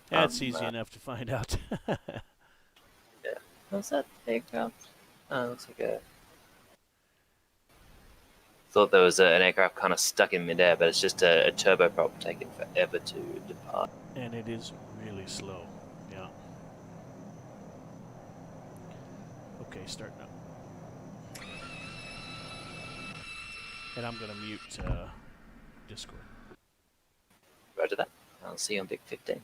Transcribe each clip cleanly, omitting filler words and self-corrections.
That's easy enough to find out. Yeah. Was that aircraft? Oh, it looks like a. Thought there was an aircraft kind of stuck in midair, but it's just a turboprop taking forever to depart. And it is really slow. Yeah. Okay, starting up. And I'm going to mute Discord. Roger that. I'll see you on Big 15.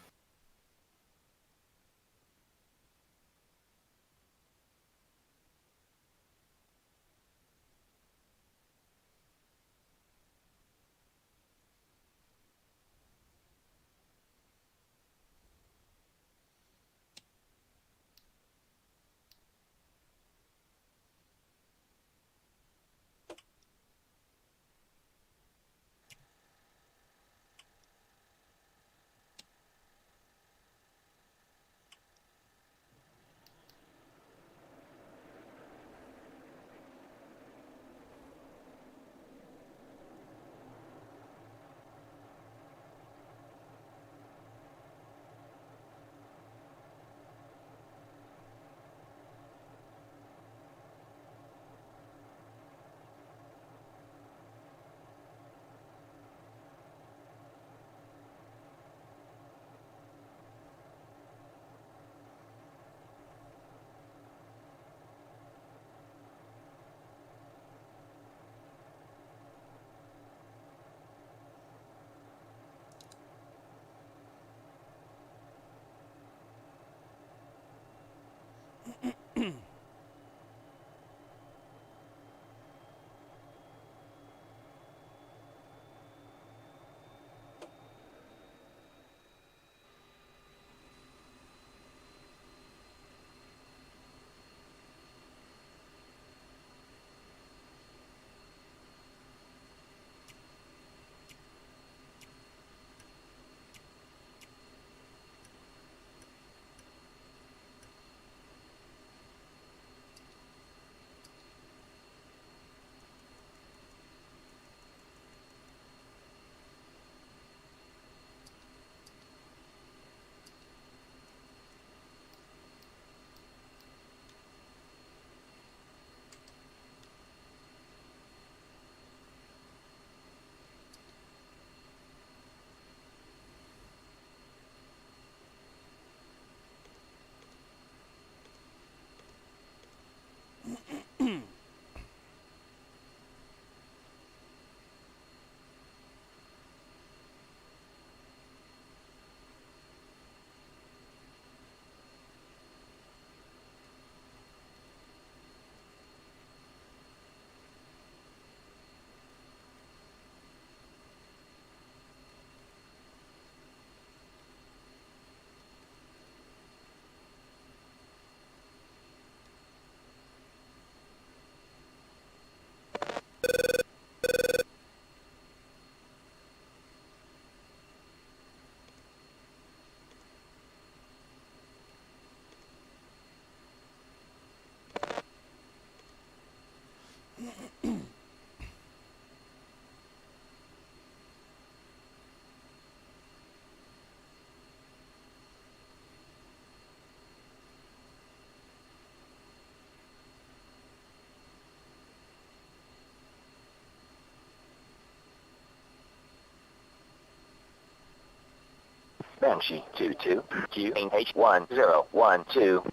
Banshee 22, QH1012.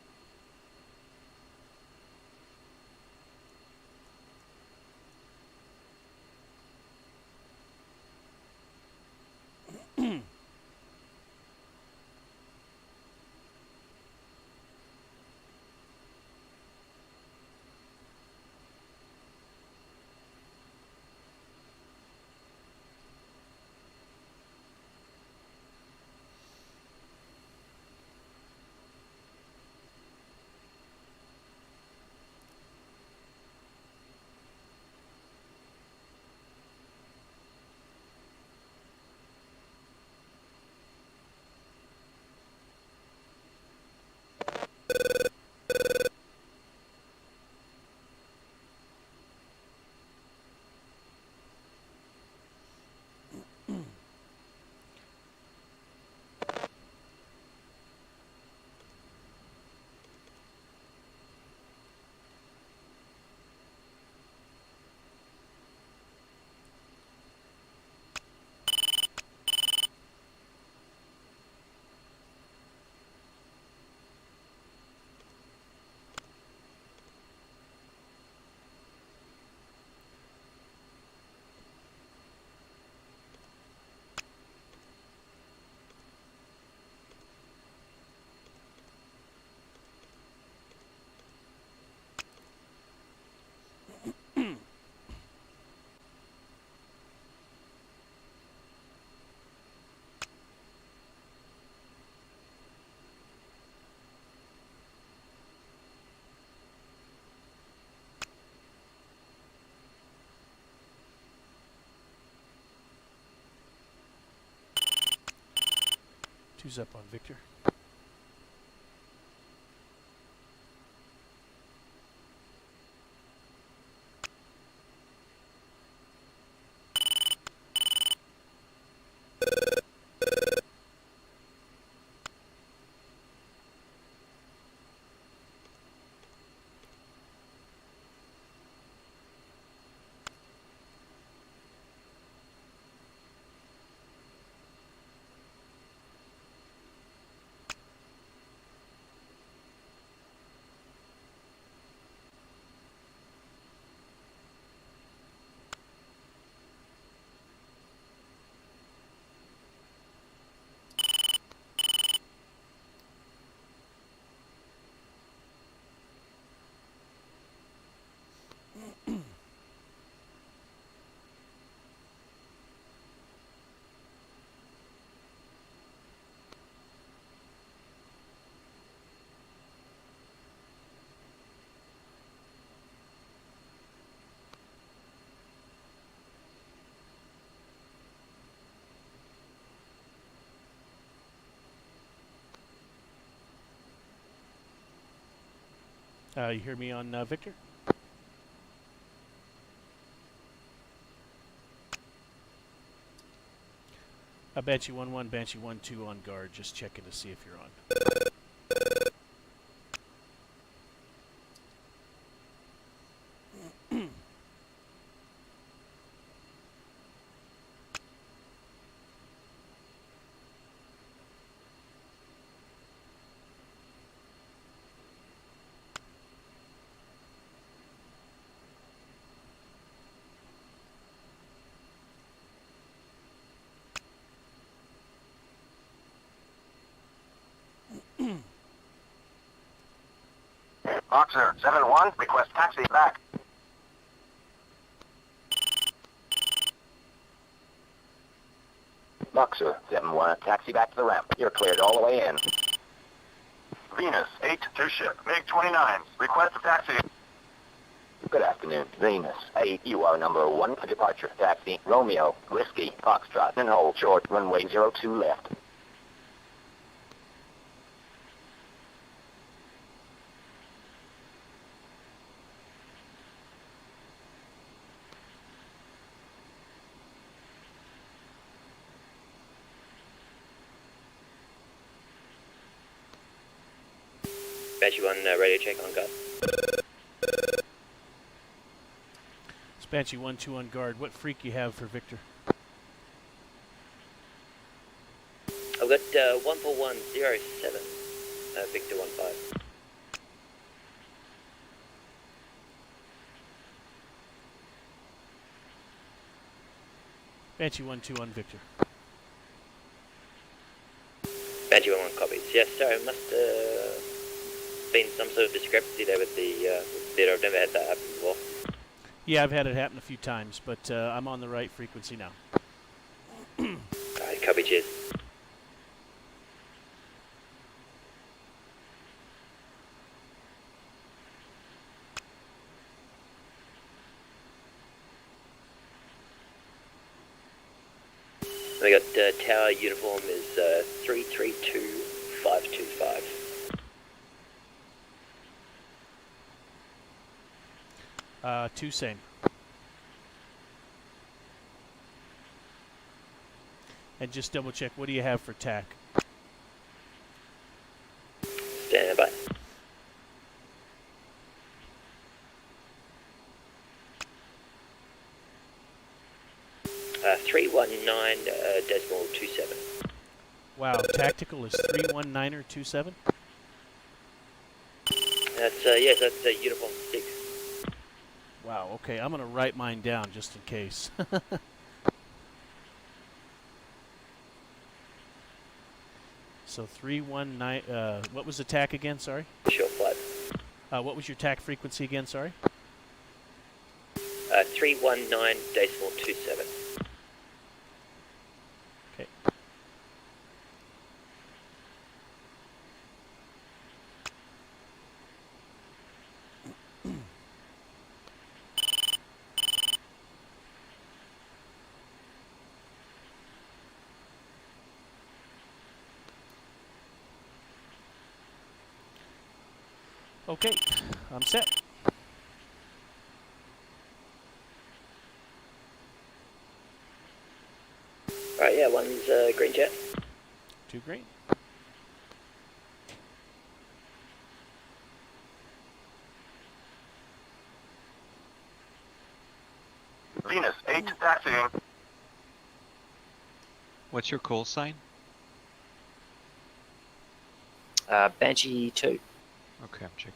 Two's up on Victor. You hear me on Victor? Banshee 1-1, Banshee 1-2 on guard. Just checking to see if you're on. Boxer 7-1, request taxi back. Boxer 7-1, taxi back to the ramp. You're cleared all the way in. Venus 8-2 ship, MiG-29, request a taxi. Good afternoon, Venus 8. You are number 1 for departure. Taxi, Romeo, Whiskey, Foxtrot, and hold short, runway 02 left. Banshee 1 radio check on guard. It's Banshee 1-2 on guard. What freak you have for Victor? I've got 14107, Victor 15. Banshee 1-2 on Victor. Banshee 1-1 copies. Yes, sorry, must been some sort of discrepancy there with the theater. I've never had that happen before. Yeah, I've had it happen a few times, but I'm on the right frequency now. Alright, copy, cheers. We got tower uniform is 332525. Two same. And just double check, what do you have for TAC? Standing by. Uh, 319.27. Wow, tactical is 319er27? That's yes, that's uniform 6. Wow, okay, I'm going to write mine down just in case. So 319, what was the TAC again, sorry? Sure, flight. What was your TAC frequency again, sorry? 319.27. Okay. Okay, I'm set. Alright, yeah, one's green jet. 2 green. Venus 8 taxiing. What's your call sign? Banshee 2. Okay, I'm checking.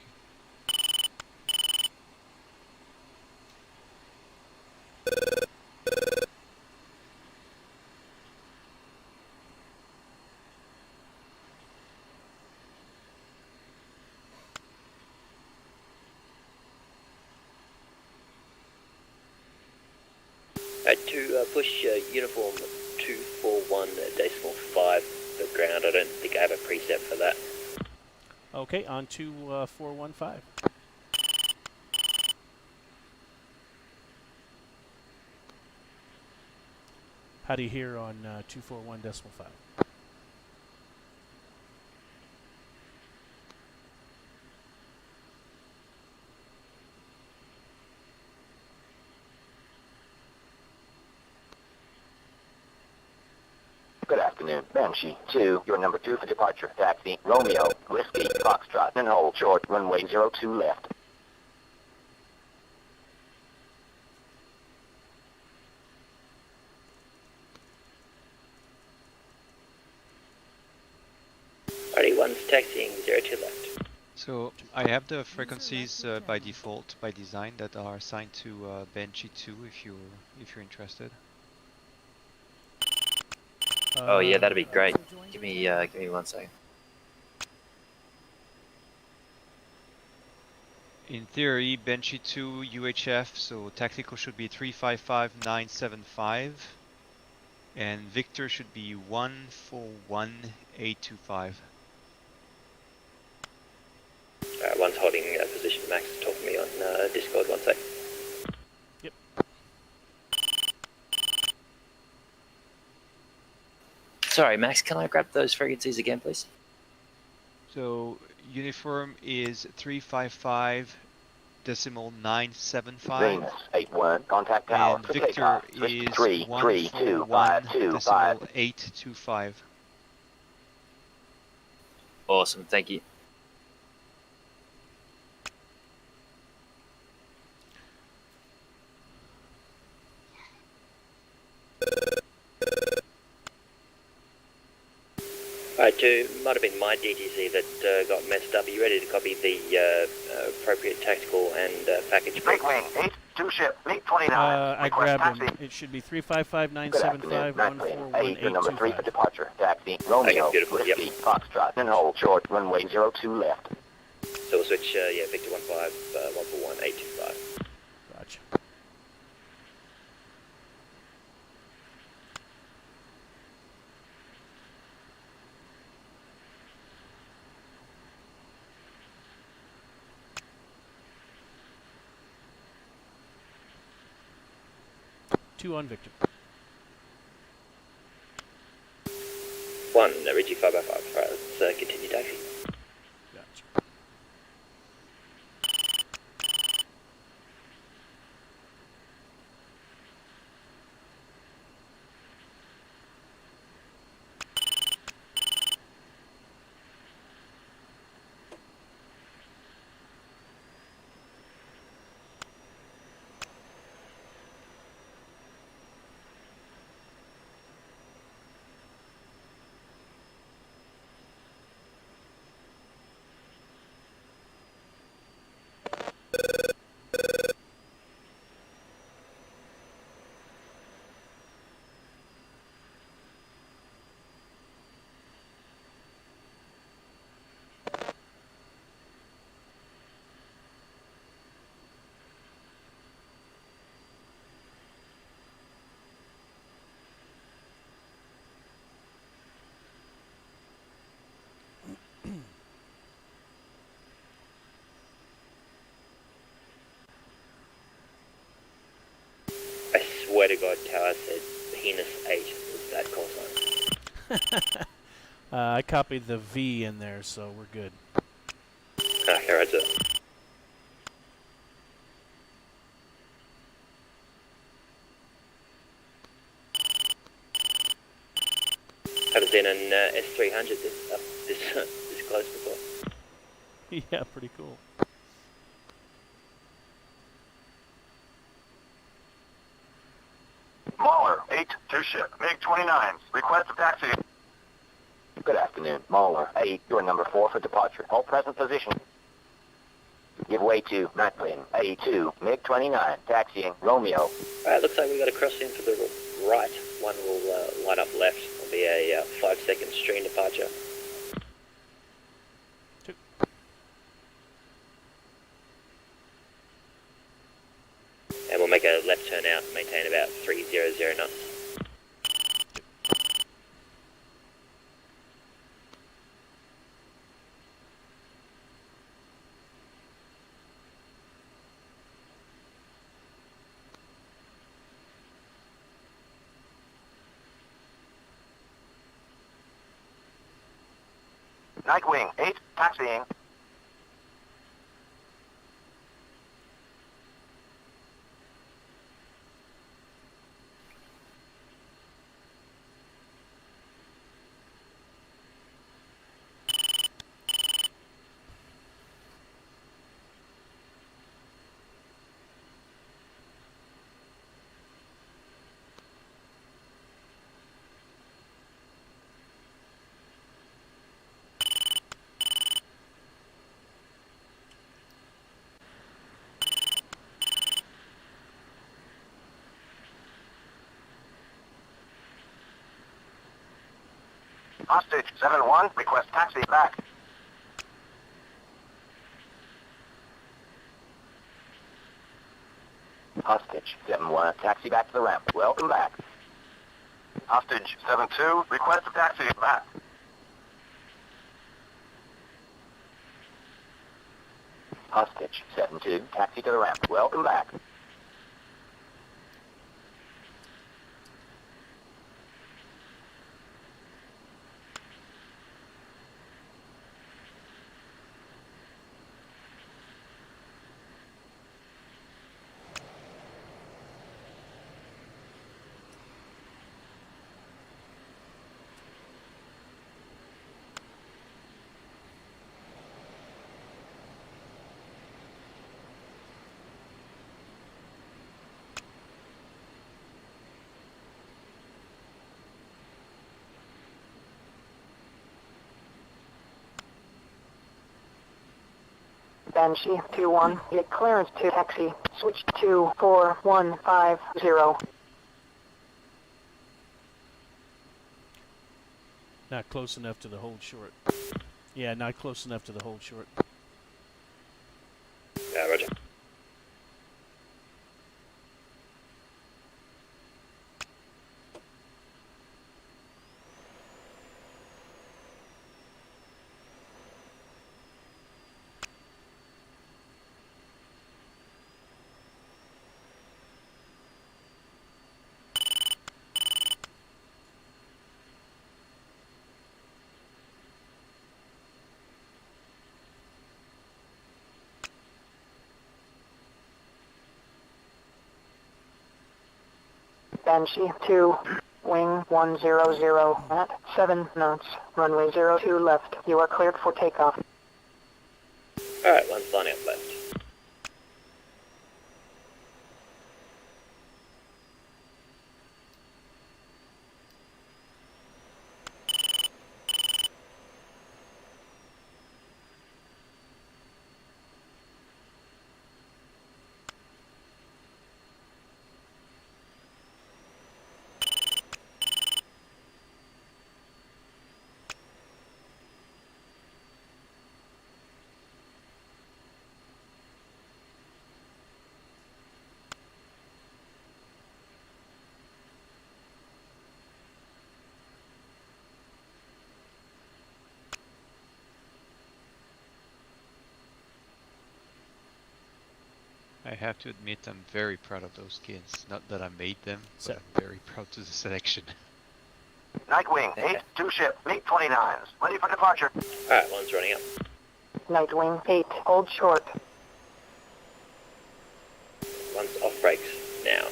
To push uniform 241.5 for ground. I don't think I have a preset for that. Okay, on to 415. How do you hear on 241.5? Good afternoon. Banshee 2, your number 2 for departure. Taxi Romeo, Whiskey, Foxtrot, and hold short, runway 02 left. Alrighty, one's taxiing 02 left. So I have the frequencies by default, by design, that are assigned to Banshee 2 if you're interested. Oh yeah, that'd be great. Give me 1 second. In theory, Banshee 2 UHF, so tactical should be 355975, and Victor should be 141825. One's holding position. Max is talking to me on Discord. 1 sec. Yep. Sorry, Max. Can I grab those frequencies again, please? So uniform is 355.975. Venus 8-1, contact tower And for Victor takeoff. is Switch to 3325225. 141.825. Awesome. Thank you. Alright, might have been my DTC that got messed up. Are you ready to copy the appropriate tactical and package? Break wing 8, 2 ship, Link 29. I Request grabbed taxi. him. It should be Good afternoon. 355.975, Break wing 8, your number 3 for 141.825. departure. Taxi Romeo, beautiful, Whiskey, Foxtrot, and hold short, runway 02 left. So we'll switch, Victor 15, 141.825. Gotcha. Two on Victor. 1, Reggie 5x5. Alright, let's continue taxi. Gotcha. I swear to God, Tower said penis 8 was that call sign. I copied the V in there, so we're good. Okay, right, sir. Haven't seen an S300 this close before. Yeah, pretty cool. Mauler, 8 to ship. MiG-29s. Request a taxi. Good afternoon. Mauler, 8. You're number 4 for departure. Hold present position. Give way to Nightwing, A2, MiG-29, taxiing Romeo. Alright, looks like we've got a crossing to the right. One will line up left. It'll be a 5-second stream departure. And we'll make a left turn out, maintain about 300 knots. Nightwing, 8, taxiing. Hostage 7-1, request taxi back. Hostage 7-1, taxi back to the ramp. Welcome back. Hostage 7-2, request a taxi back. Hostage 7-2, taxi to the ramp. Welcome back. Banshee 2-1, get clearance to taxi, switch to 4150. Not close enough to the hold short. Yeah, not close enough to the hold short. Yeah, roger. Banshee 2, wing 100 at 7 knots, runway 02 left. You are cleared for takeoff. Alright, one's lining up left. I have to admit I'm very proud of those kids. Not that I made them, So- but I'm very proud to the selection. Nightwing, 8 to ship. MiG-29s, ready for departure. Alright, one's running up. Nightwing 8, hold short. One's off brakes now.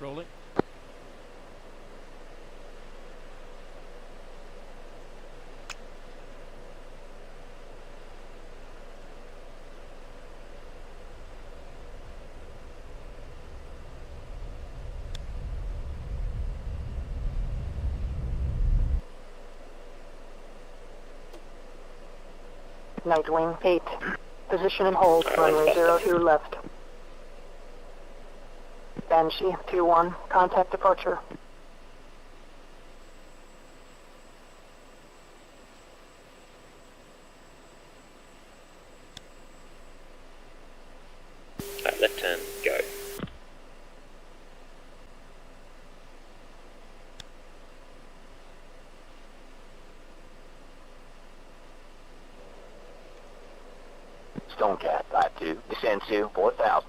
Rolling. Nightwing 8. Position and hold, runway 02 left. Banshee 2-1, contact departure. Alright, left turn, go. Stonecat 5-2, descend to 4,000.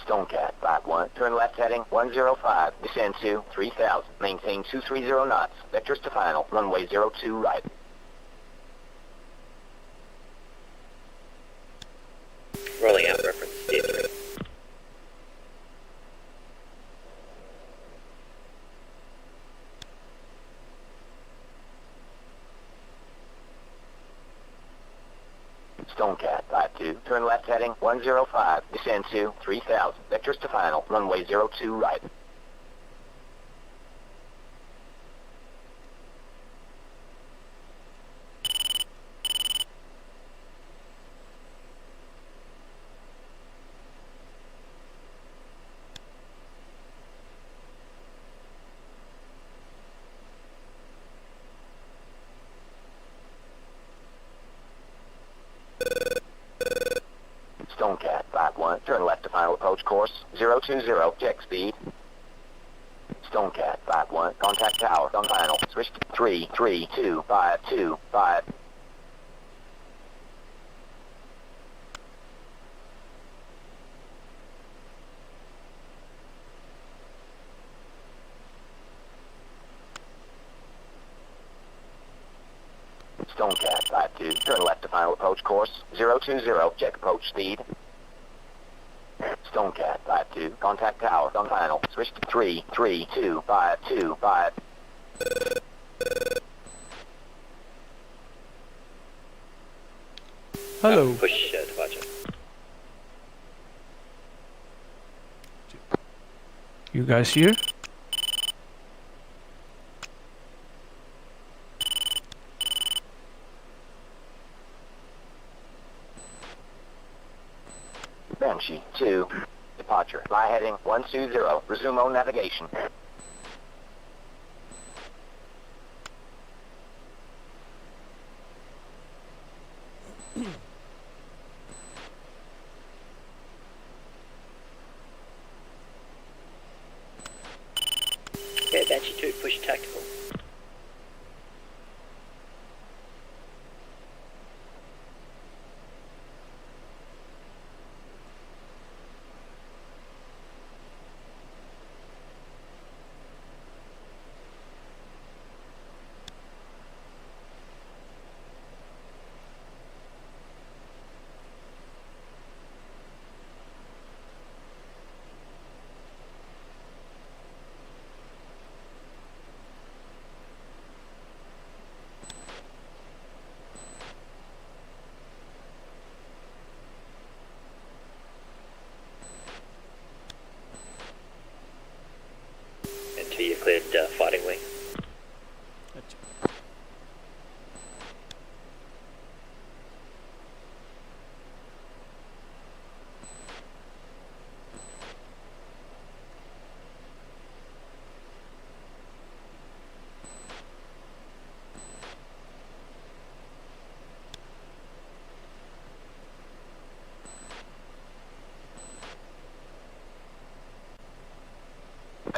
Stonecat 5-1, turn left heading 105, descend to 3,000, maintain 230 knots, vectors to final, runway 02 right. Rolling out reference, steer 3. Stonecat 5-2, turn left heading 105, descend to 3,000, vectors to final, runway 02 right. Stonecat 5-1, turn left to final approach course 020, check speed. Stonecat 5-1, contact tower on final, switch to 33255. Stonecat 5-2, turn left to final approach course 020, check approach speed. Stonecat 5-2, contact tower on final, switch to 33255. Hello. Push departure. You guys here? Banshee 2, departure, fly heading 120, resume on navigation. Okay, Banshee 2, push tactical.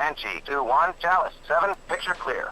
Banshee 2-1, Chalice 7, picture clear.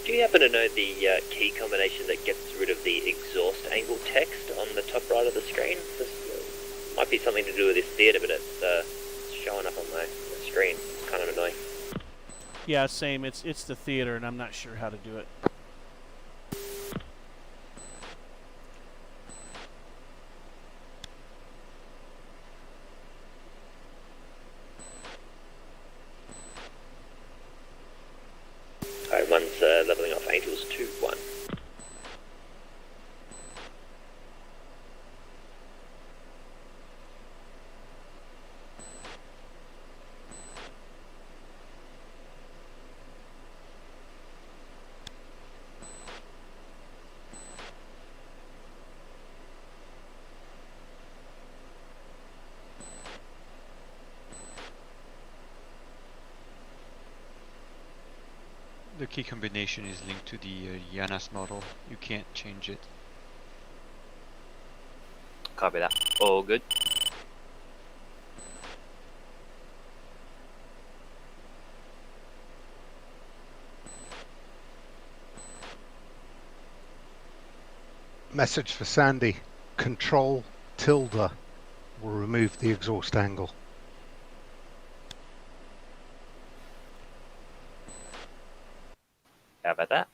Do you happen to know the key combination that gets rid of the exhaust angle text on the top right of the screen? This might be something to do with this theatre, but it's showing up on my screen. It's kind of annoying. Yeah, same. It's the theater, and I'm not sure how to do it. Alright, one's leveling off Angels 2-1. The key combination is linked to the Yanas model. You can't change it. Copy that. All good. Message for Sandy. Control tilde will remove the exhaust angle. How about that?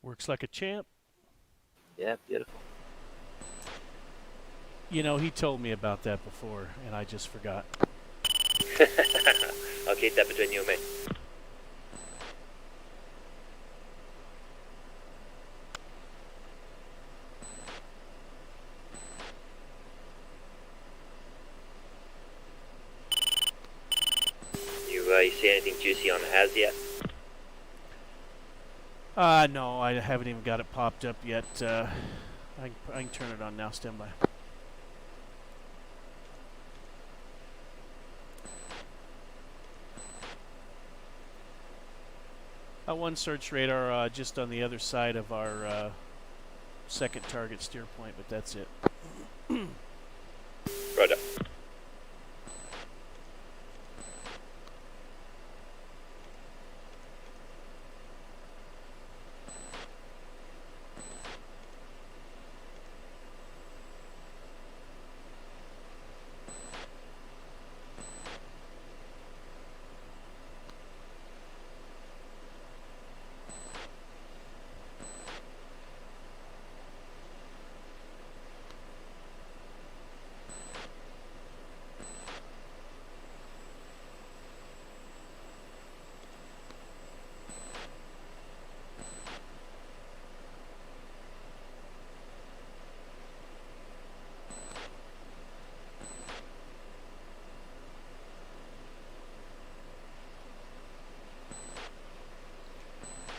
Works like a champ. Yeah, beautiful. You know, he told me about that before, and I just forgot. I'll keep that between you and me. You see anything juicy on Has yet? No, I haven't even got it popped up yet. I can turn it on now. Stand by. One search radar just on the other side of our second target steer point, but that's it. Roger.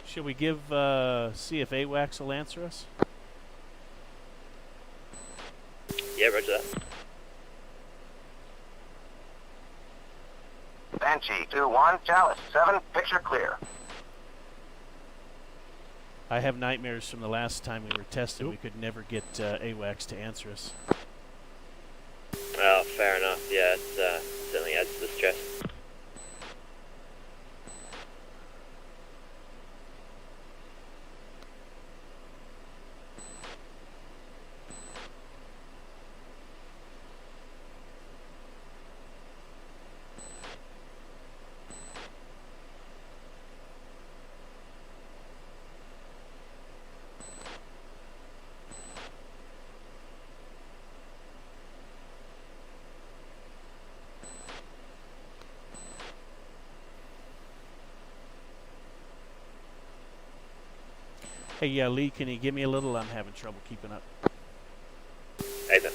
Should we give see if AWACS will answer us? Yeah, roger that. Banshee 2-1, Chalice 7, picture clear. I have nightmares from the last time we were tested. We could never get AWACS to answer us. Well, fair enough. Yeah, it certainly adds to the stress. Hey, Lee, can you give me a little? I'm having trouble keeping up. Over.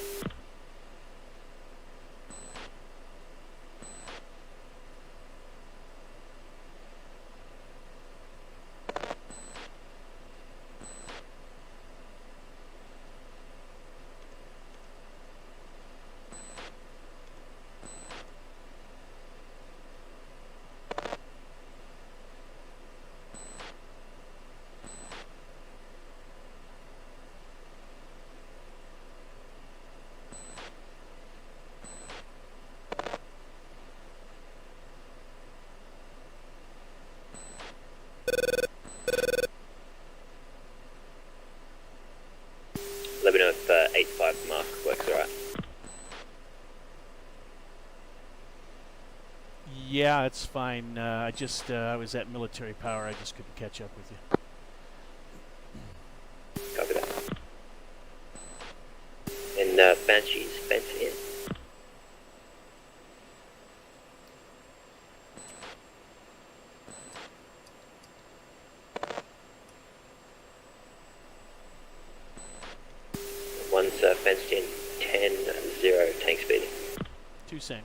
Let me know if 85 mark works alright. Yeah, it's fine. I was at military power. I just couldn't catch up with you. Copy that. And Banshees, fence in. One's fenced in 10-0, tank speeding. 2 same.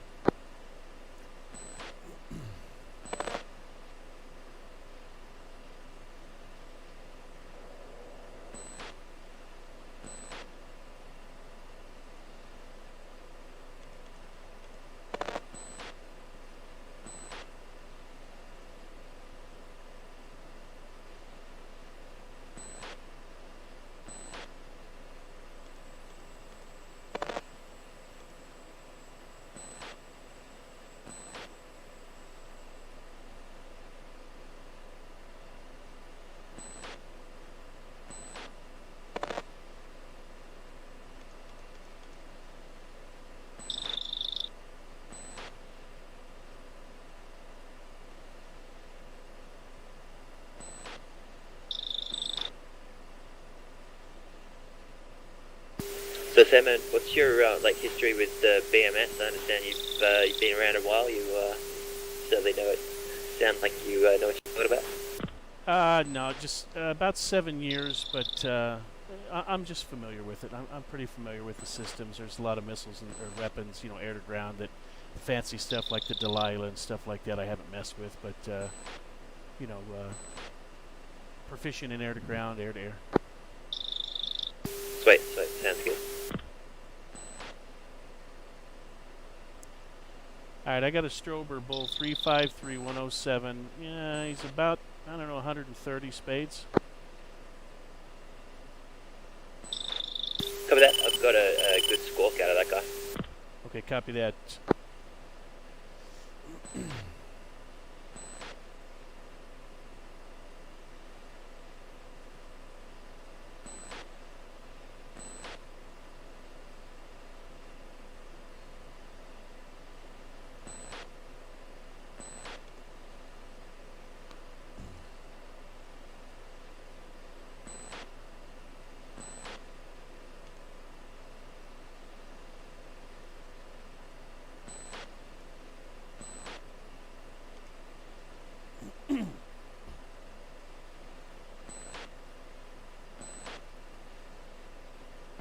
So Sam, what's your history with BMS? I understand you've been around a while. You certainly know it. Sounds like you know what you're talking about. No, just about 7 years, but I'm just familiar with it. I'm pretty familiar with the systems. There's a lot of missiles or weapons, air to ground, that fancy stuff like the Delilah and stuff like that I haven't messed with, but proficient in air to ground, air to air. Sweet, sounds good. Alright, I got a Strober Bull 353107. Yeah, he's about, 130 spades. Copy that. I've got a good squawk out of that guy. Okay, copy that.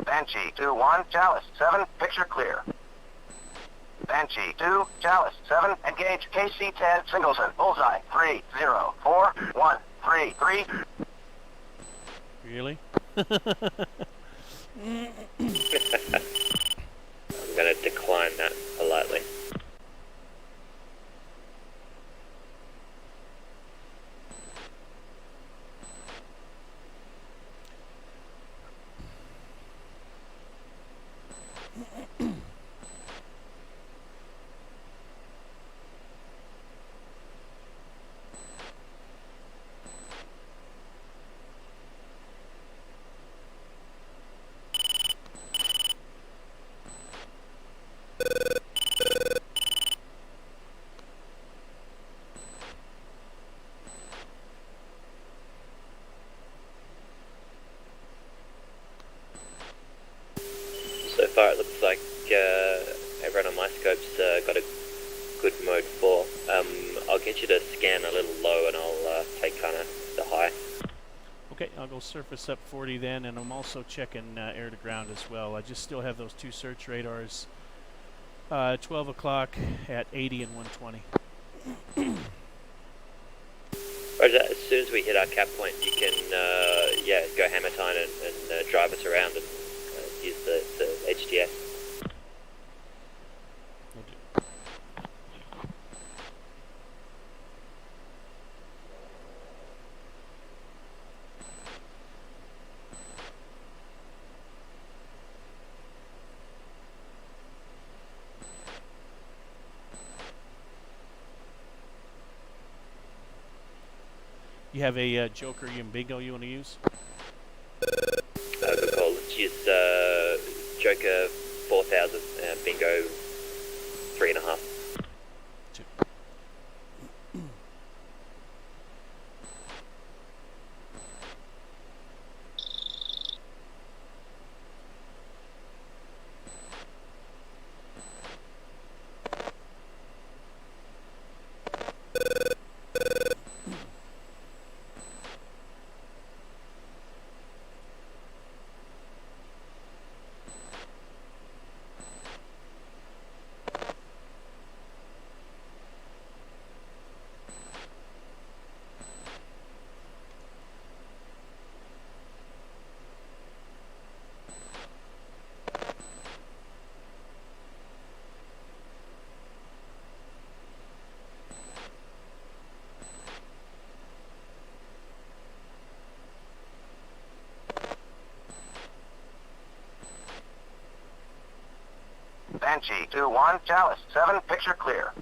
Banshee 2-1, Chalice 7, picture clear. Banshee 2, Chalice 7, engage KC-10, Singleton, bullseye 3-0-4-1-3-3. Really? I'm going to decline that politely. So far it looks like everyone on my scope's got a good mode 4. I'll get you to scan a little low and I'll take kind of the high. Okay, I'll go surface up 40 then, and I'm also checking air to ground as well. I just still have those 2 search radars. 12 o'clock at 80 and 120. Roger, as soon as we hit our cap point, you can, go hammer time and drive us around and use the HTS. Will do. You have a Joker and Bingo you want to use? Good call. Let's use Joker 4000, Bingo 3.5. 2. Banshee 2-1, Chalice 7, picture clear.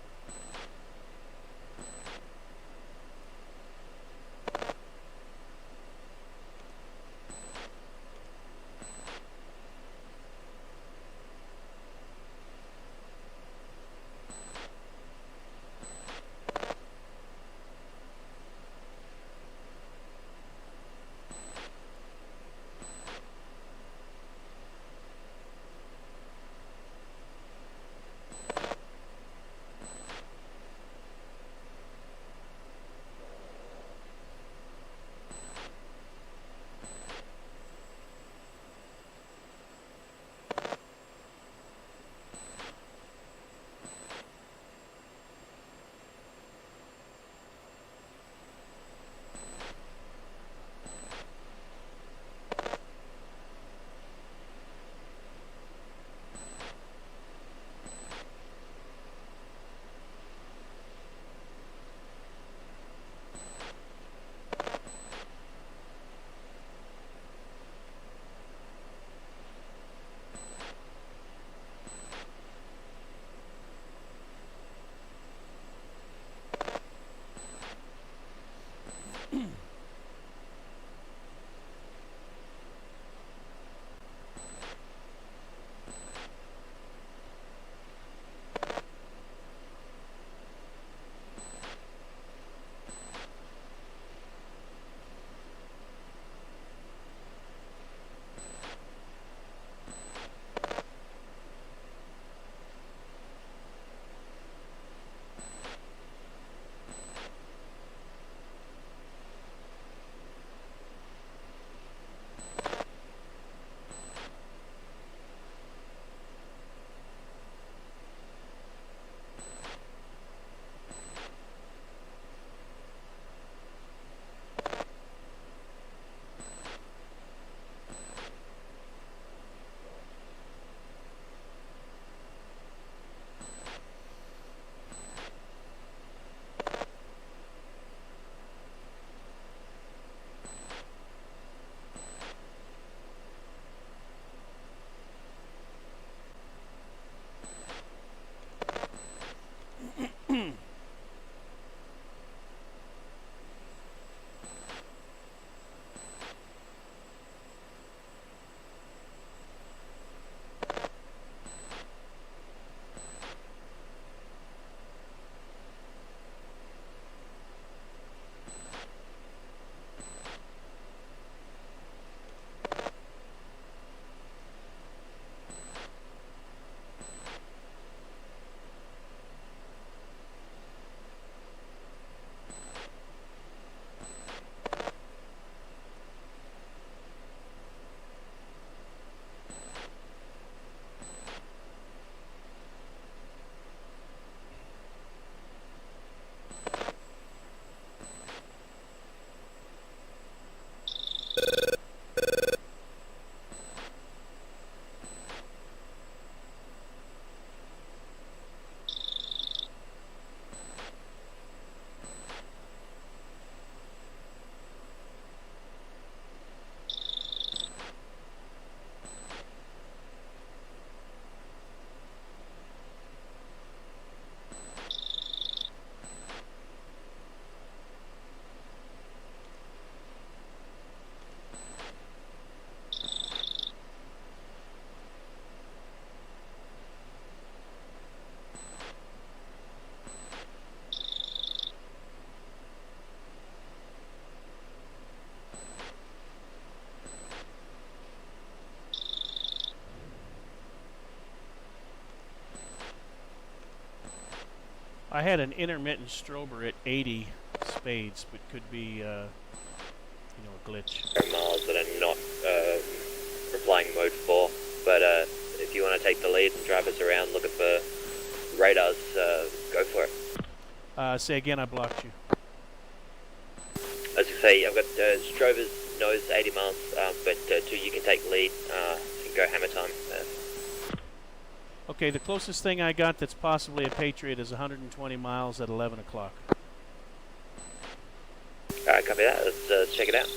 I had an intermittent strober at 80 spades, but could be, you know, a glitch. Miles that are not replying mode 4, but if you want to take the lead and drive us around looking for radars, go for it. Say again, I blocked you. As you say, I've got Strover's nose 80 miles, but 2, you can take lead and go hammer time. Okay, the closest thing I got that's possibly a Patriot is 120 miles at 11 o'clock. Alright, copy that. Let's check it out.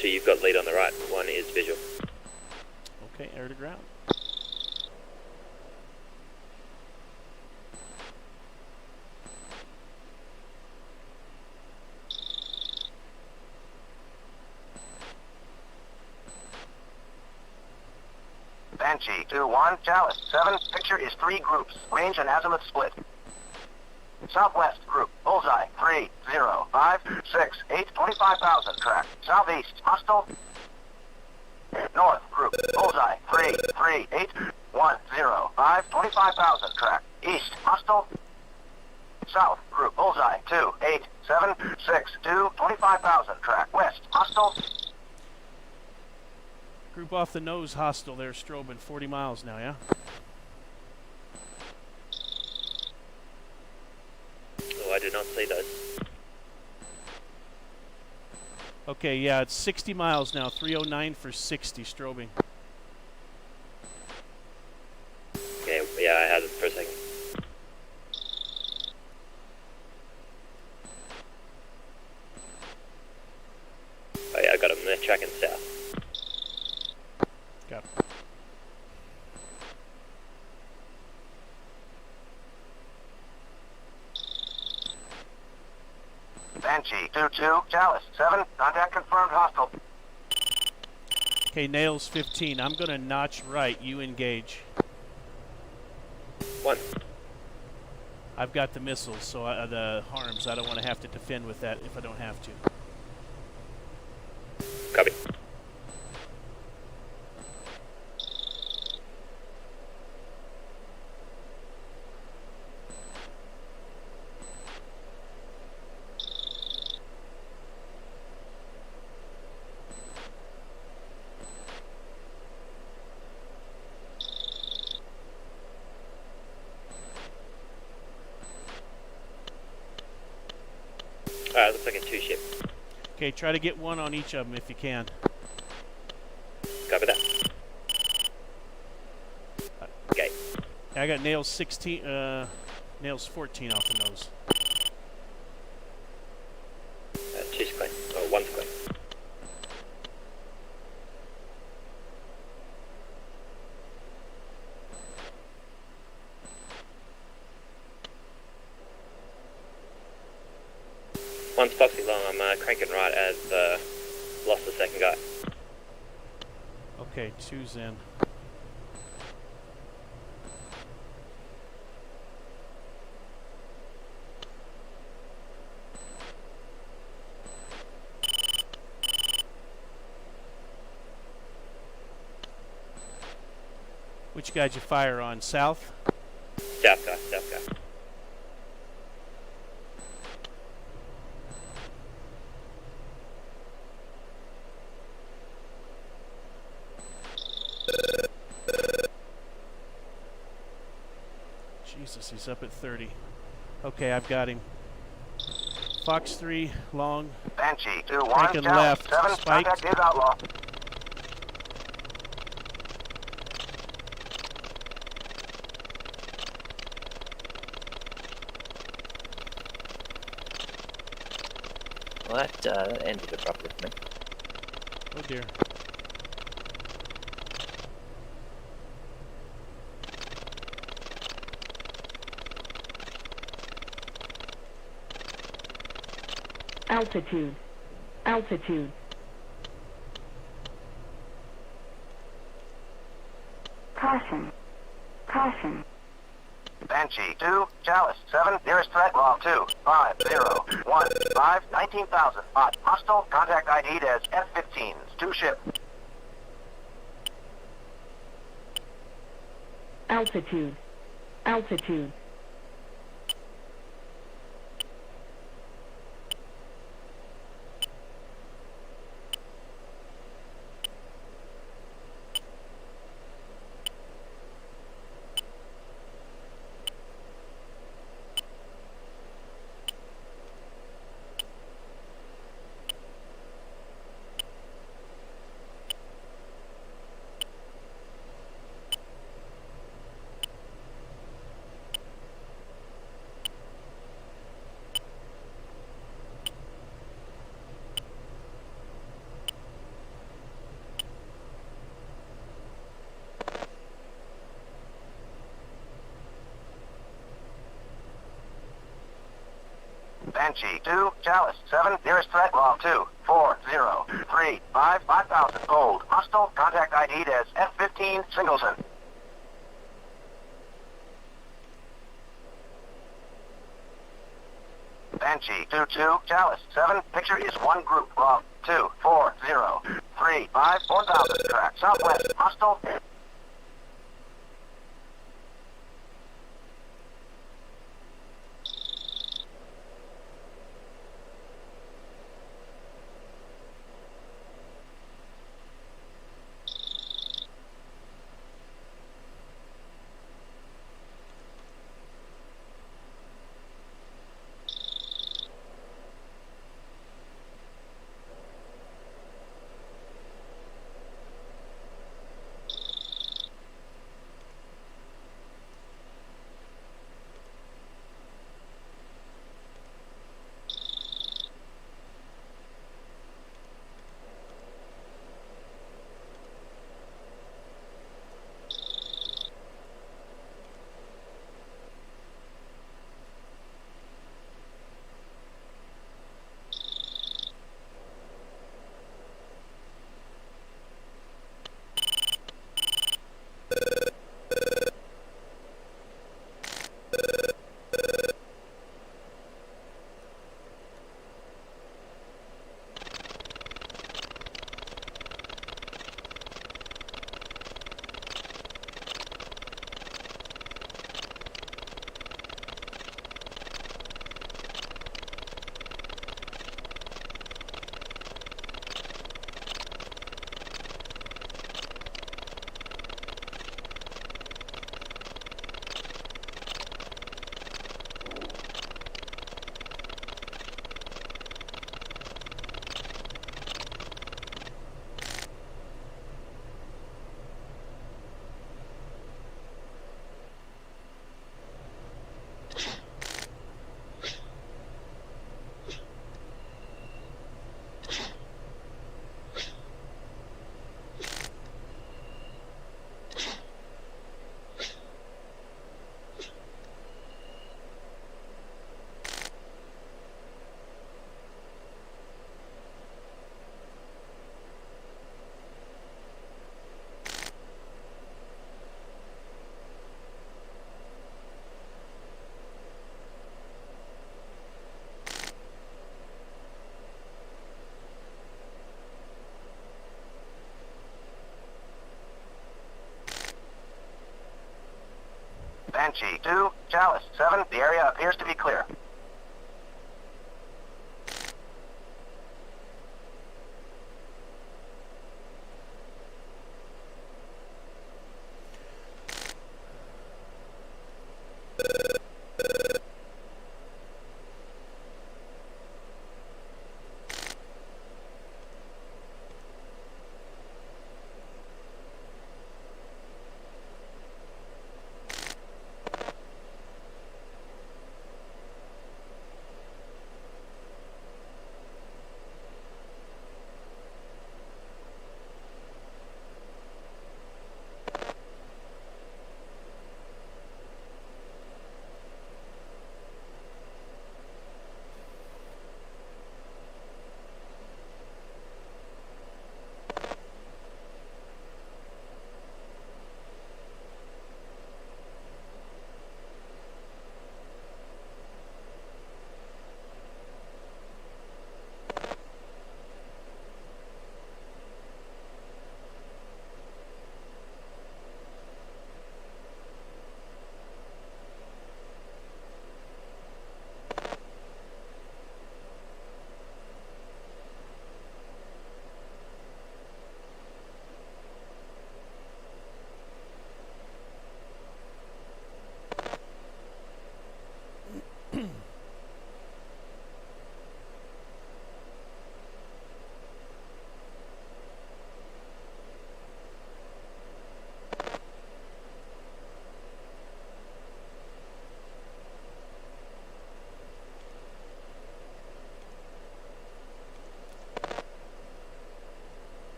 2, you've got lead on the right. 1 is visual. Okay, air to ground. Banshee 2-1, Chalice 7. Picture is 3 groups. Range and azimuth split. Southwest group, bullseye 3, 0, 5, 6, 8, 25,000 track. Southeast, hostile. North group, bullseye 3, 3, 8, 1, 0, 5, 25,000 track. East, hostile. South group, bullseye 2, 8, 7, 6, 2, 25,000 track. West, hostile. Group off the nose, hostile. They're strobing 40 miles now, yeah? Oh, I do not see those. Okay, yeah, it's 60 miles now. 309 for 60 strobing. Okay, yeah, I had it for a second. Oh yeah, I got them. They're tracking south. Got Banshee 2-2, Chalice 7. Contact confirmed, hostile. Okay, nails 15. I'm gonna notch right. You engage. 1. I've got the missiles, so the harms. I don't want to have to defend with that if I don't have to. Copy. Alright, looks like a 2-ship. Okay, try to get one on each of them if you can. Copy that. Okay. I got nails 16, nails 14 off the nose. 2's clean. Oh, 1's clean. One's Foxy long. I'm cranking right as lost the second guy. Okay, 2's in. Which guy'd you fire on? South? South guy, south guy. Jesus, he's up at 30. Okay, I've got him. Fox 3, long. Banshee 2-1, Cranking Chalice left, 7. spiked. Contact is outlaw. Well, that ended abruptly for me. Oh dear. Altitude. Altitude. Caution. Caution. Banshee 2, Chalice 7. Nearest threat, long 2, 5, 0, 1, 5, 19,000. Hot. Hostile. Contact ID'd as F-15s. 2-ship. Altitude. Altitude. Banshee 2, Chalice 7, nearest threat log 2, 4, 0, 3, 5, 5,000, gold. Hostile, contact ID'd as F-15 Singleton. Banshee 2-2, Chalice 7, picture is one group, log 2, 4, 0, 3, 5, 4,000, track southwest, hostile. Banshee 2, Chalice 7, the area appears to be clear.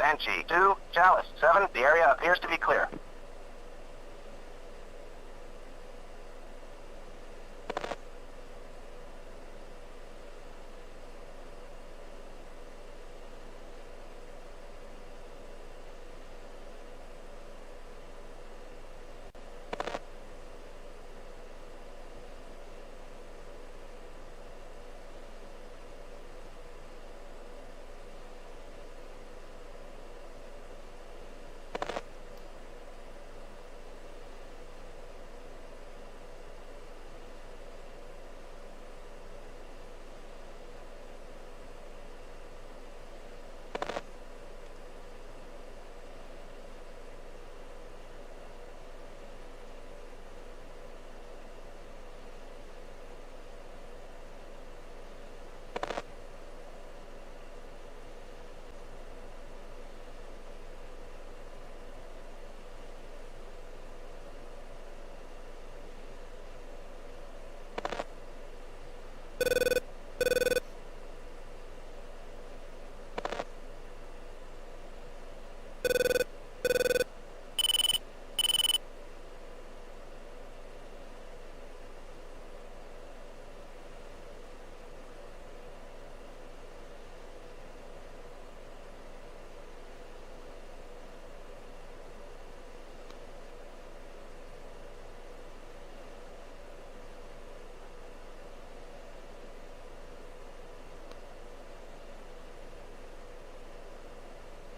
Banshee 2, Chalice 7, the area appears to be clear.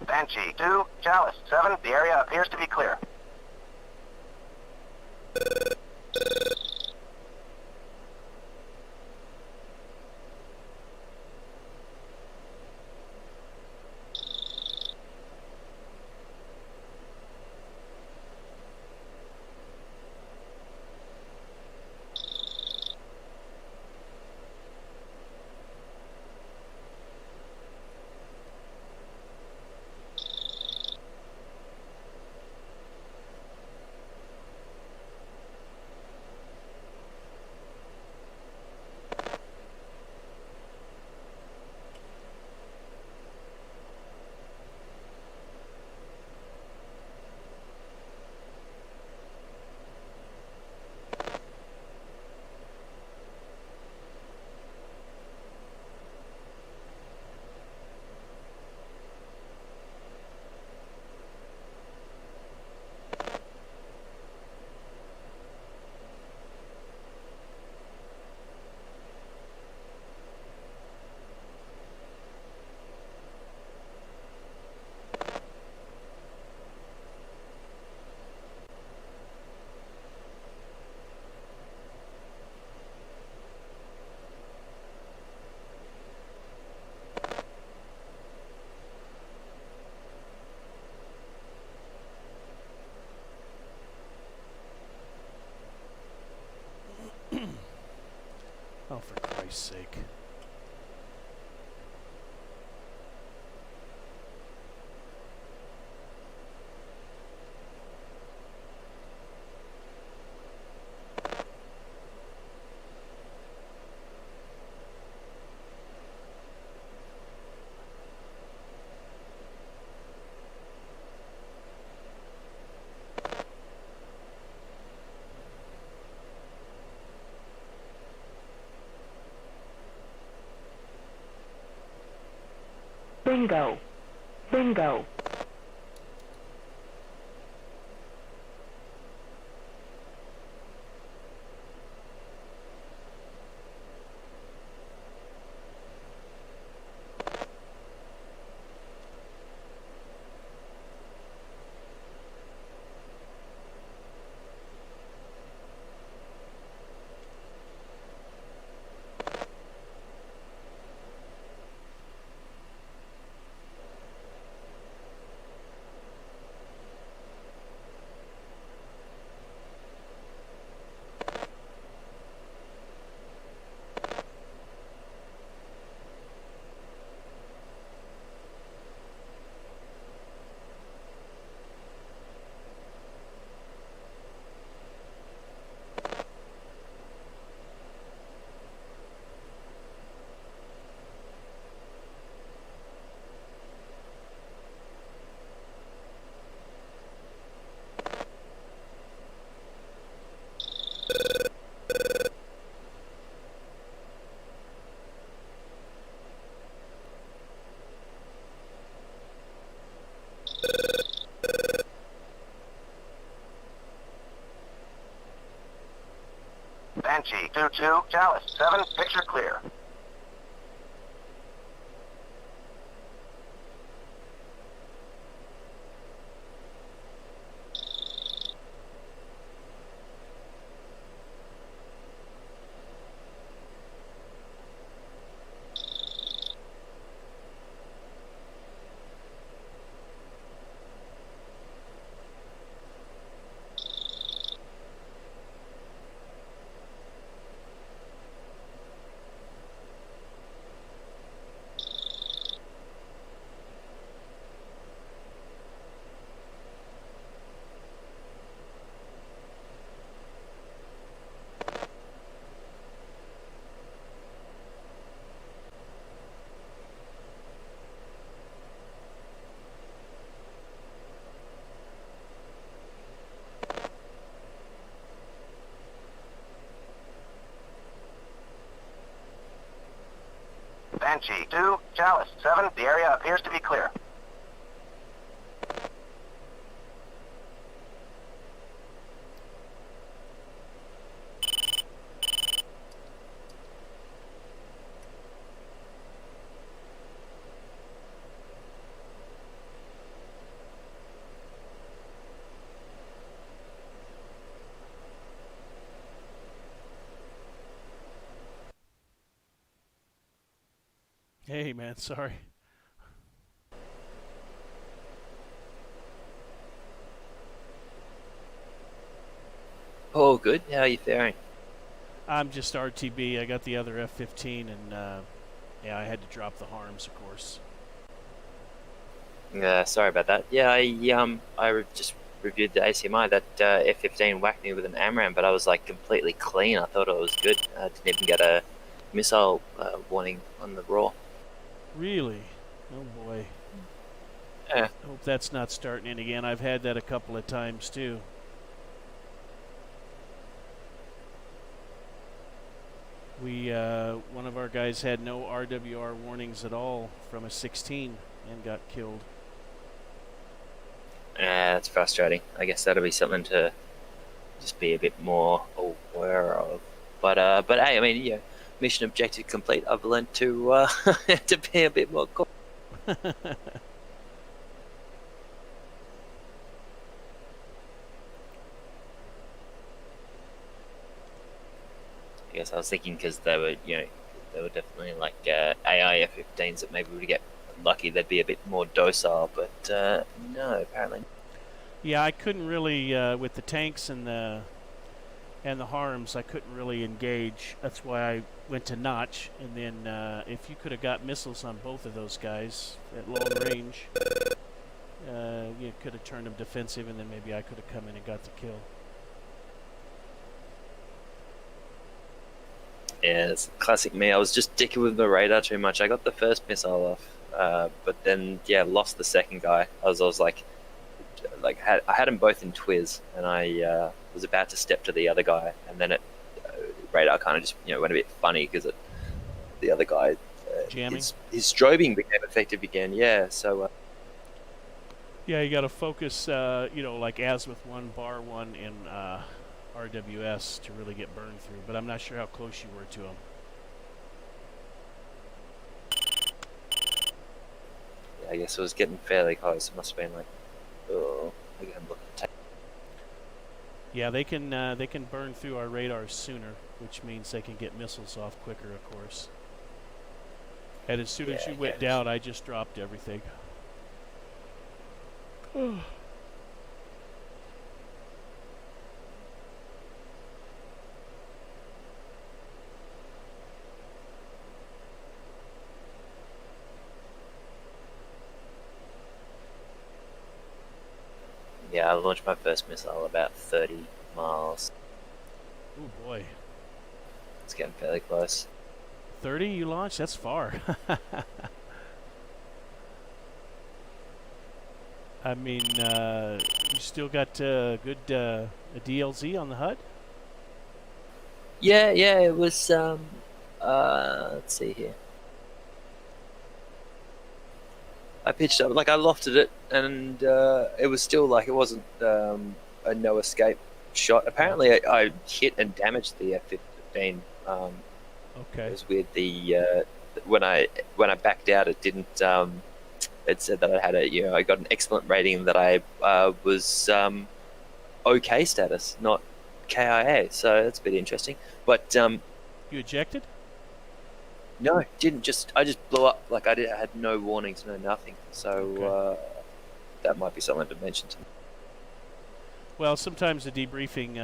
Banshee 2, Chalice 7, the area appears to be clear. Oh, for Christ's sake. Bingo. Bingo. Banshee 2-2, Chalice 7, picture clear. Banshee 2, Chalice 7, the area appears to be clear. Hey, man, sorry. Oh, good. How are you faring? I'm just RTB. I got the other F-15, and yeah, I had to drop the harms, of course. Sorry about that. Yeah, I just reviewed the ACMI. That F-15 whacked me with an AMRAAM, but I was like completely clean. I thought it was good. I didn't even get a missile warning on the raw. Really? Oh boy. Yeah. Hope that's not starting in again. I've had that a couple of times too. We one of our guys had no RWR warnings at all from a 16 and got killed. Yeah, that's frustrating. I guess that'll be something to just be a bit more aware of. But hey, I mean, yeah, mission objective complete. I've learned to to be a bit more cautious. I guess I was thinking because they were, they were definitely like AI F-15s that maybe would get lucky. They'd be a bit more docile, but no, apparently. Yeah, I couldn't really with the tanks and the harms. I couldn't really engage. That's why I went to Notch. And then if you could have got missiles on both of those guys at long range, you could have turned them defensive, and then maybe I could have come in and got the kill. Yeah, it's classic me. I was just dicking with the radar too much. I got the first missile off, but then lost the second guy. I was like I had them both in Twiz, and I was about to step to the other guy, and then radar kind of just went a bit funny because the other guy jamming. His strobing became effective again. Yeah, so. Yeah, you got to focus, like Azimuth 1, Bar 1 in RWS to really get burned through, but I'm not sure how close you were to him. Yeah, I guess it was getting fairly close. It must have been like, oh, I got look at. Yeah, they can burn through our radars sooner, which means they can get missiles off quicker, of course. And as soon as you went down, I just dropped everything. Yeah, I launched my first missile about 30 miles. Oh boy. It's getting fairly close. 30 you launched? That's far. I mean, you still got good a DLZ on the HUD? Yeah, it was, let's see here. I pitched up, I lofted it, and it was still it wasn't a no escape shot. Apparently, I hit and damaged the F-15. Okay. It was weird. When I backed out, it didn't. It said that I had I got an excellent rating, that I was OK status, not KIA. So that's a bit interesting. But You ejected? no, didn't. I just blew up. Like I had no warnings, no nothing. So Okay. that might be something to mention to me. Well, sometimes the debriefing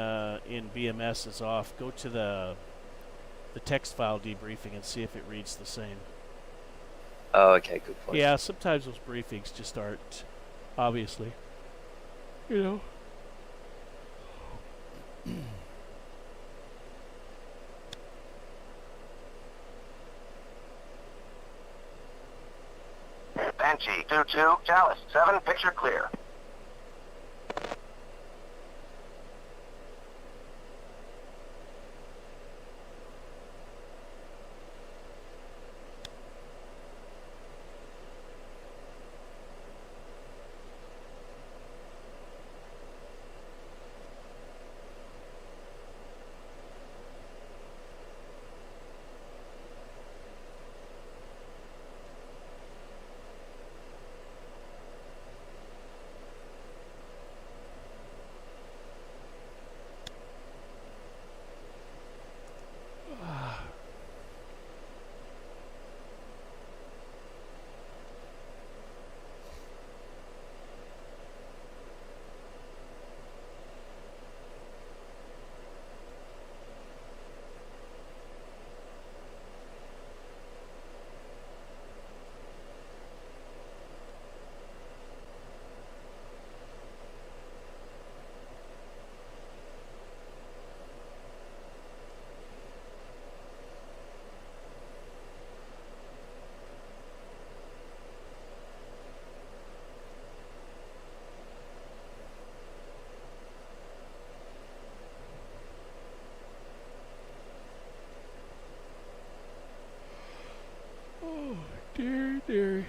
in BMS is off. Go to the text file debriefing and see if it reads the same. Oh, okay, good point. Yeah, sometimes those briefings just aren't, obviously. You know. Banshee 2-2, Chalice 7, picture clear. Oh, dear.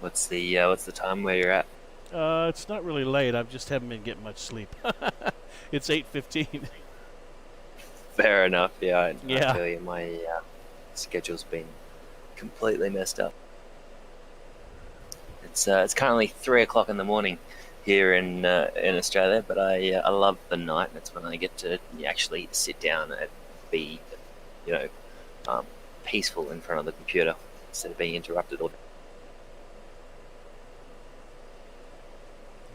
What's the time where you're at? It's not really late. I just haven't been getting much sleep. It's 8:15. Fair enough. Yeah, I Yeah. feel you. My schedule's been completely messed up. It's currently 3 o'clock in the morning here in Australia, but I love the night. It's when I get to actually sit down and be, peaceful in front of the computer instead of being interrupted all day.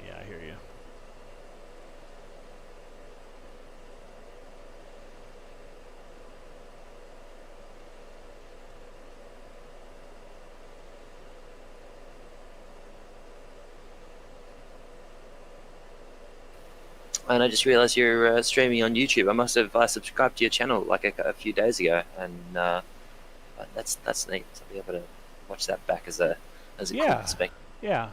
Yeah, I hear you. And I just realized you're streaming on YouTube. I must have subscribed to your channel like a few days ago, and that's neat to be able to watch that back as a Yeah. cool perspective. Yeah.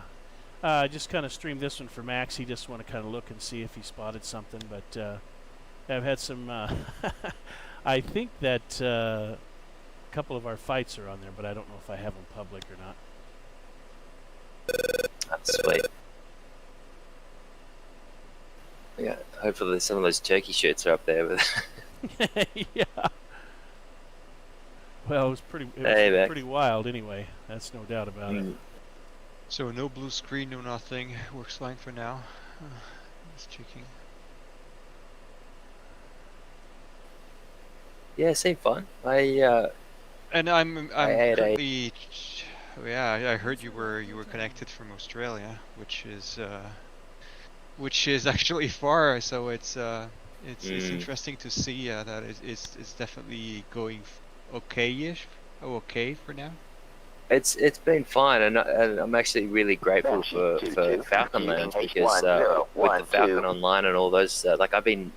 I just kind of streamed this one for Max. He just want to kind of look and see if he spotted something. But I've had some... I think that a couple of our fights are on there, but I don't know if I have them public or not. That's sweet. Yeah, hopefully some of those turkey shirts are up there. But Yeah. Well, it was Hey, Max. pretty wild anyway. That's no doubt about it. So no blue screen, no nothing. Works fine for now. Just checking. Yeah, it seemed fun. And I'm had a- currently, yeah, I heard you were connected from Australia, which is actually far. So it's interesting to see that it's definitely going okay-ish. Okay for now. It's been fine, and I'm actually really grateful for Falcon Lounge, because with the Falcon Online and all those, I've been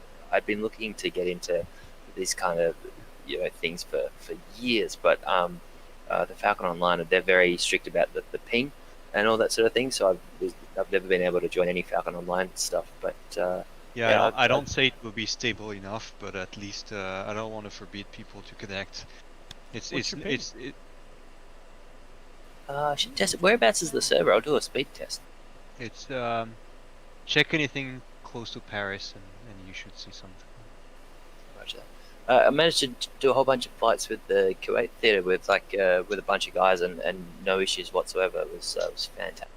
looking to get into these kind of things for years, but the Falcon Online, they're very strict about the ping and all that sort of thing. So I've never been able to join any Falcon Online stuff, but yeah, I don't say it will be stable enough, but at least I don't want to forbid people to connect. What's your ping? Should test it. Whereabouts is the server? I'll do a speed test. It's check anything close to Paris, and you should see something. Roger. I managed to do a whole bunch of flights with the Kuwait theatre with with a bunch of guys and no issues whatsoever. It was fantastic.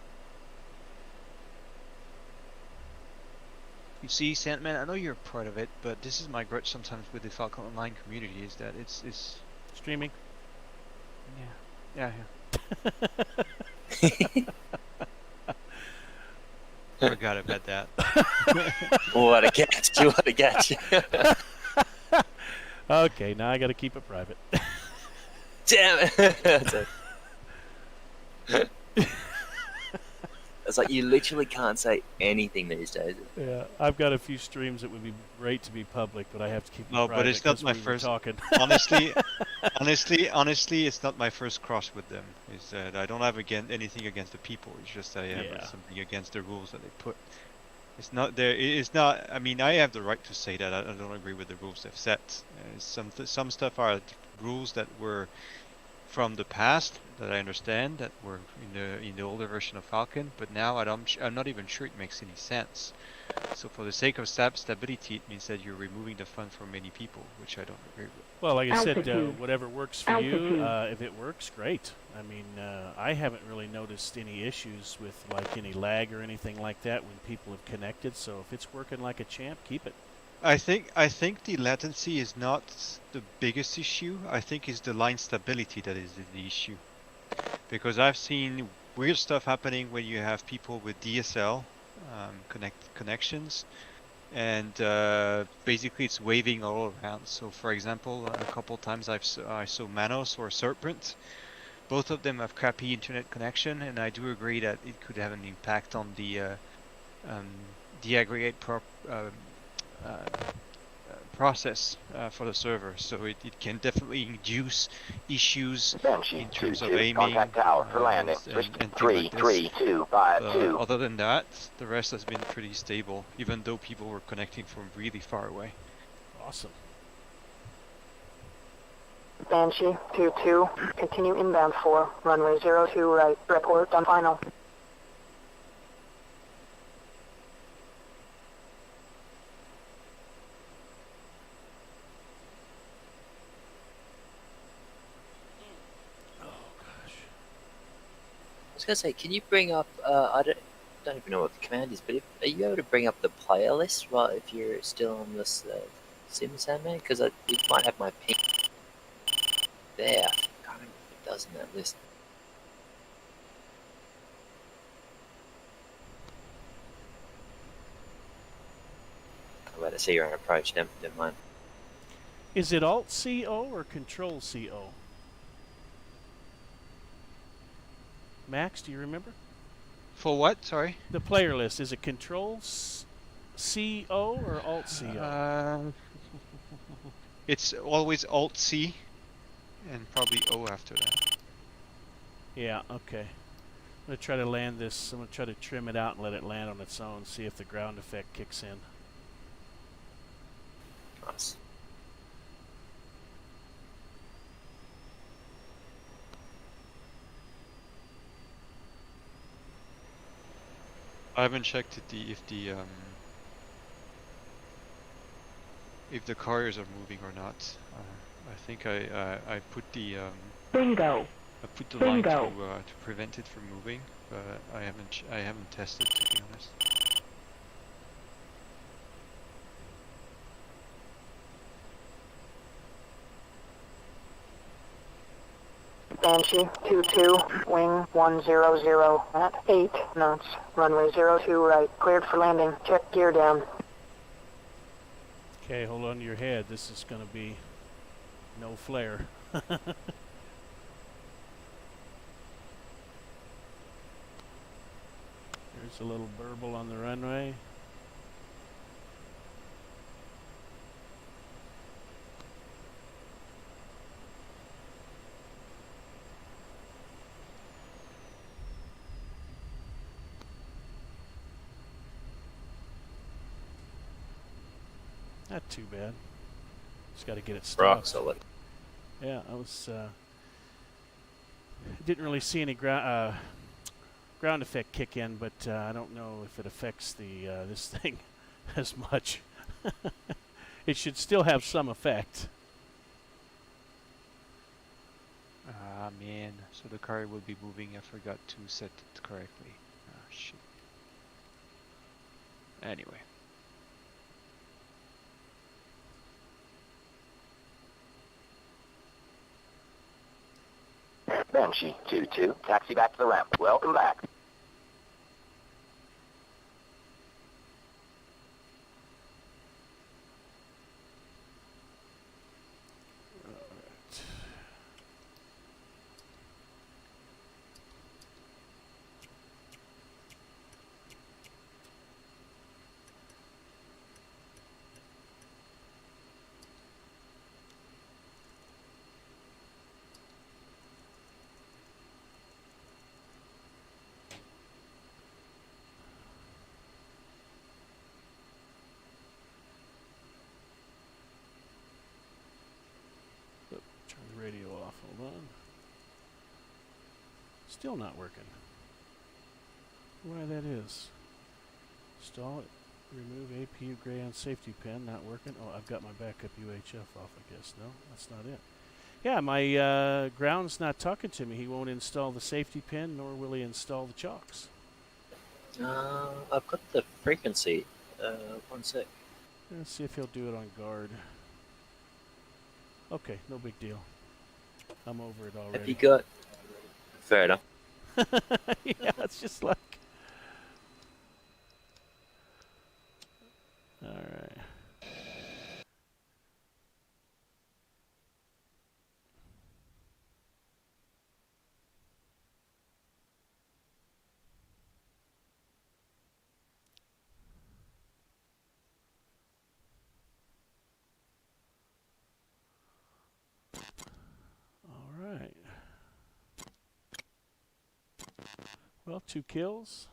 You see, Sandman, I know you're part of it, but this is my grudge sometimes with the Falcon Online community, is that it's Streaming. yeah. Forgot about that. What a catch! What a catch! Okay, now I got to keep it private. Damn it! It's like you literally can't say anything these days. Yeah, I've got a few streams that would be great to be public, but I have to keep it No, private. but it's not 'cause my we were first. talking. Honestly, it's not my first cross with them. Is that I don't have anything against the people. It's just I have something against the rules that they put. It's not there. It's not. I mean, I have the right to say that I don't agree with the rules they've set. Some stuff are rules that were from the past that I understand that were in the older version of Falcon, but now I'm not even sure it makes any sense. So for the sake of stability, it means that you're removing the fun from many people, which I don't agree with. Well, like I said, Altitude. whatever works for you. Altitude. If it works, great. I mean, I haven't really noticed any issues with like any lag or anything like that when people have connected. So if it's working like a champ, keep it. I think the latency is not the biggest issue. I think it's the line stability that is the issue. Because I've seen weird stuff happening when you have people with DSL connections, and basically it's waving all around. So for example, a couple times I saw Manos or Serpent. Both of them have crappy internet connection, and I do agree that it could have an impact on the aggregate process for the server, so it can definitely induce issues Banshee in terms of 2-2, aiming contact tower for landing. and things like this. 3-3-2-5-2. Other than that, the rest has been pretty stable, even though people were connecting from really far away. Awesome. Banshee 2-2, continue inbound for runway 02 right. Report on final. I was gonna say, can you bring up? I don't even know what the command is, but are you able to bring up the player list? Well, if you're still on this Sim Sandman, because it might have my ping there. I can't remember if it does in that list. I'm about to see your own approach. Never mind. Is it Alt CO or Control CO? Max, do you remember? For what? Sorry? The player list, is it Control CO or Alt CO? It's always Alt C and probably O after that. Yeah, okay. I'm going to try to land this. I'm going to try to trim it out and let it land on its own, see if the ground effect kicks in. Nice. I haven't checked if the carriers are moving or not. I think I put the Bingo. I put the line Bingo. to prevent it from moving, but I haven't tested, to be honest. Banshee 2-2, wing 100 at 8 knots. Runway 02 right. Cleared for landing. Check gear down. Okay, hold on to your head. This is going to be no flare. There's a little burble on the runway. Not too bad. Just got to get it Rock stopped. solid. Yeah, I was. Didn't really see any ground effect kick in, but I don't know if it affects the this thing. as much. It should still have some effect. Ah man, so the car will be moving. I forgot to set it correctly. Ah shit. Anyway. Banshee 2-2, taxi back to the ramp. Welcome back. Turn the radio off. Hold on. Still not working. Why that is. Install it. Remove APU gray on safety pin. Not working. Oh, I've got my backup UHF off, I guess. No, that's not it. Yeah, my ground's not talking to me. He won't install the safety pin, nor will he install the chocks. I've got the frequency. One sec. Let's see if he'll do it on guard. Okay, no big deal. I'm over it already. Have you got... Fair enough. Yeah, it's just like... Alright. Alright. Well, 2 kills.